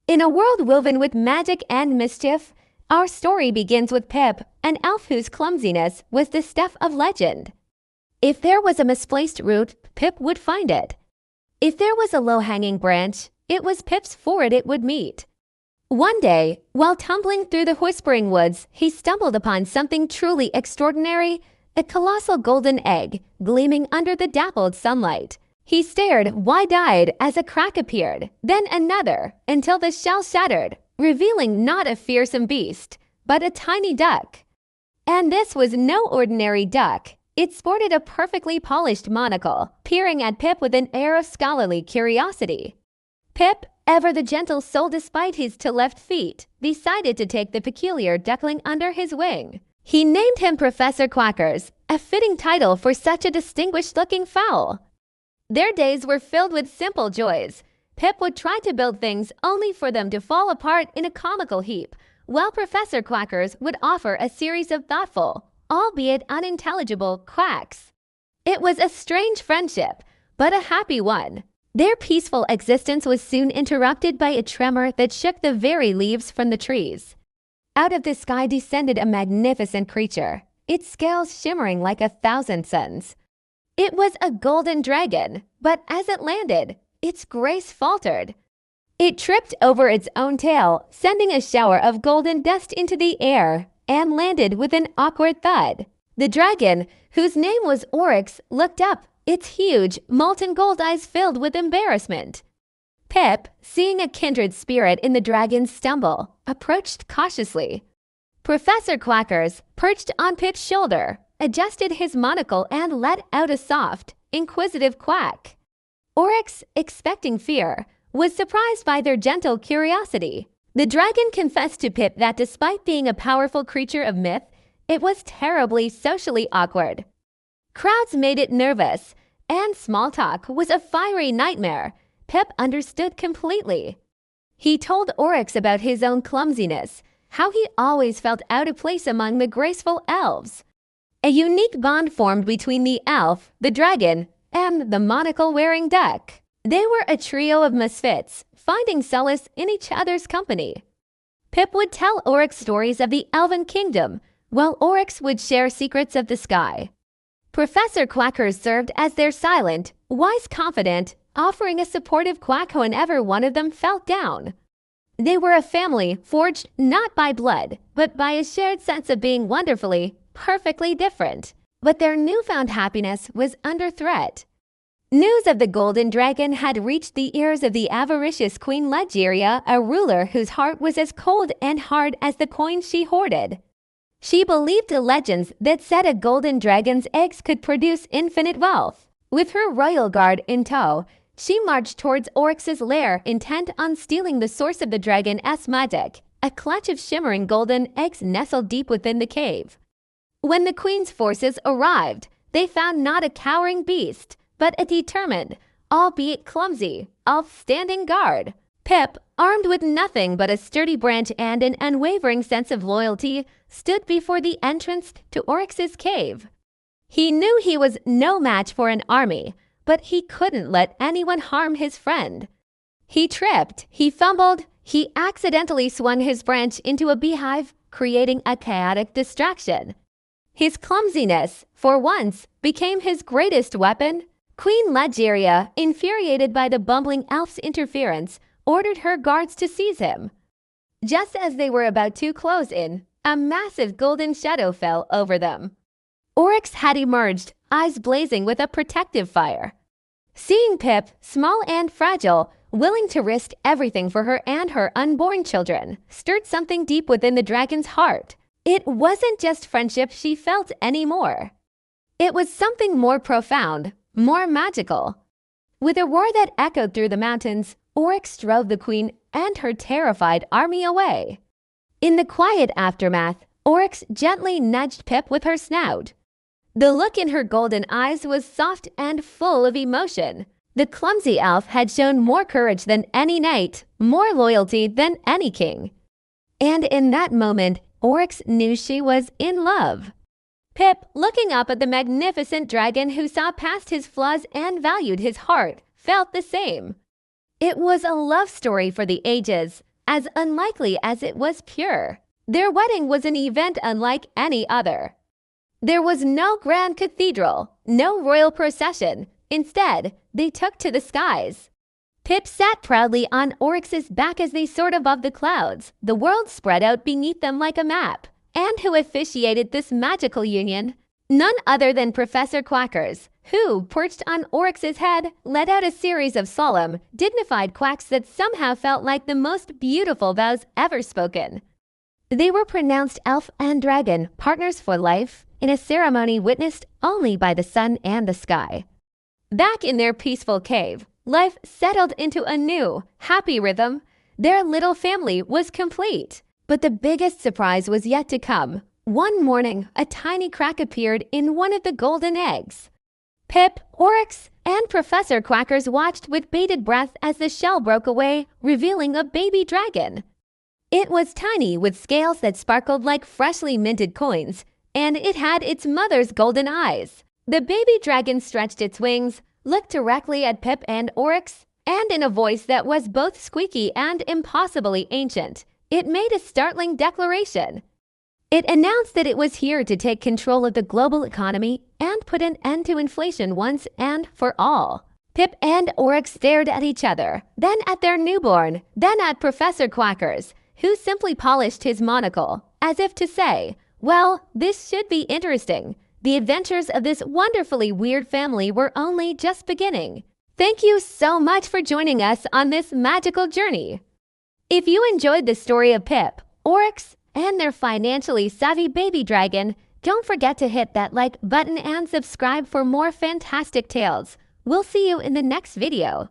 In a world woven with magic and mischief, our story begins with Pip, an elf whose clumsiness was the stuff of legend. If there was a misplaced root, Pip would find it. If there was a low-hanging branch, it was Pip's forward it would meet. One day, while tumbling through the whispering woods, he stumbled upon something truly extraordinary, a colossal golden egg gleaming under the dappled sunlight. He stared wide-eyed as a crack appeared, then another, until the shell shattered, revealing not a fearsome beast, but a tiny duck. And this was no ordinary duck. It sported a perfectly polished monocle, peering at Pip with an air of scholarly curiosity. Pip, ever the gentle soul despite his left feet, decided to take the peculiar duckling under his wing. He named him Professor Quackers, a fitting title for such a distinguished-looking fowl. Their days were filled with simple joys. Pip would try to build things only for them to fall apart in a comical heap, while Professor Quackers would offer a series of thoughtful, albeit unintelligible, quacks. It was a strange friendship, but a happy one. Their peaceful existence was soon interrupted by a tremor that shook the very leaves from the trees. Out of the sky descended a magnificent creature, its scales shimmering like 1,000 suns. It was a golden dragon, but as it landed, its grace faltered. It tripped over its own tail, sending a shower of golden dust into the air, and landed with an awkward thud. The dragon, whose name was Oryx, looked up, its huge, molten gold eyes filled with embarrassment. Pip, seeing a kindred spirit in the dragon's stumble, approached cautiously. Professor Quackers, perched on Pip's shoulder, adjusted his monocle and let out a soft, inquisitive quack. Oryx, expecting fear, was surprised by their gentle curiosity. The dragon confessed to Pip that despite being a powerful creature of myth, it was terribly socially awkward. Crowds made it nervous, and small talk was a fiery nightmare. Pip understood completely. He told Oryx about his own clumsiness, how he always felt out of place among the graceful elves. A unique bond formed between the elf, the dragon, and the monocle-wearing duck. They were a trio of misfits, finding solace in each other's company. Pip would tell Oryx stories of the elven kingdom, while Oryx would share secrets of the sky. Professor Quackers served as their silent, wise confidant, offering a supportive quack whenever one of them felt down. They were a family forged not by blood, but by a shared sense of being wonderfully, perfectly different. But their newfound happiness was under threat. News of the golden dragon had reached the ears of the avaricious Queen Legeria, a ruler whose heart was as cold and hard as the coins she hoarded. She believed the legends that said a golden dragon's eggs could produce infinite wealth. With her royal guard in tow, she marched towards Oryx's lair, intent on stealing the source of the dragon's magic, a clutch of shimmering golden eggs nestled deep within the cave. When the queen's forces arrived, they found not a cowering beast, but a determined, albeit clumsy, elf standing guard. Pip, armed with nothing but a sturdy branch and an unwavering sense of loyalty, stood before the entrance to Oryx's cave. He knew he was no match for an army, but he couldn't let anyone harm his friend. He tripped, he fumbled, he accidentally swung his branch into a beehive, creating a chaotic distraction. His clumsiness, for once, became his greatest weapon. Queen Legeria, infuriated by the bumbling elf's interference, ordered her guards to seize him. Just as they were about to close in, a massive golden shadow fell over them. Oryx had emerged, eyes blazing with a protective fire. Seeing Pip, small and fragile, willing to risk everything for her and her unborn children, stirred something deep within the dragon's heart. It wasn't just friendship she felt anymore. It was something more profound, more magical. With a roar that echoed through the mountains, Oryx drove the queen and her terrified army away. In the quiet aftermath, Oryx gently nudged Pip with her snout. The look in her golden eyes was soft and full of emotion. The clumsy elf had shown more courage than any knight, more loyalty than any king. And in that moment, Oryx knew she was in love. Pip, looking up at the magnificent dragon who saw past his flaws and valued his heart, felt the same. It was a love story for the ages, as unlikely as it was pure. Their wedding was an event unlike any other. There was no grand cathedral, no royal procession. Instead, they took to the skies. Pip sat proudly on Oryx's back as they soared above the clouds, the world spread out beneath them like a map. And who officiated this magical union? None other than Professor Quackers, who, perched on Oryx's head, let out a series of solemn, dignified quacks that somehow felt like the most beautiful vows ever spoken. They were pronounced elf and dragon, partners for life, in a ceremony witnessed only by the sun and the sky. Back in their peaceful cave, life settled into a new, happy rhythm. Their little family was complete. But the biggest surprise was yet to come. One morning, a tiny crack appeared in one of the golden eggs. Pip, Oryx, and Professor Quackers watched with bated breath as the shell broke away, revealing a baby dragon. It was tiny, with scales that sparkled like freshly minted coins, and it had its mother's golden eyes. The baby dragon stretched its wings, looked directly at Pip and Oryx, and in a voice that was both squeaky and impossibly ancient, it made a startling declaration. It announced that it was here to take control of the global economy and put an end to inflation once and for all. Pip and Oryx stared at each other, then at their newborn, then at Professor Quackers, who simply polished his monocle, as if to say, well, this should be interesting. The adventures of this wonderfully weird family were only just beginning. Thank you so much for joining us on this magical journey. If you enjoyed the story of Pip, Oryx, and their financially savvy baby dragon, don't forget to hit that like button and subscribe for more fantastic tales. We'll see you in the next video.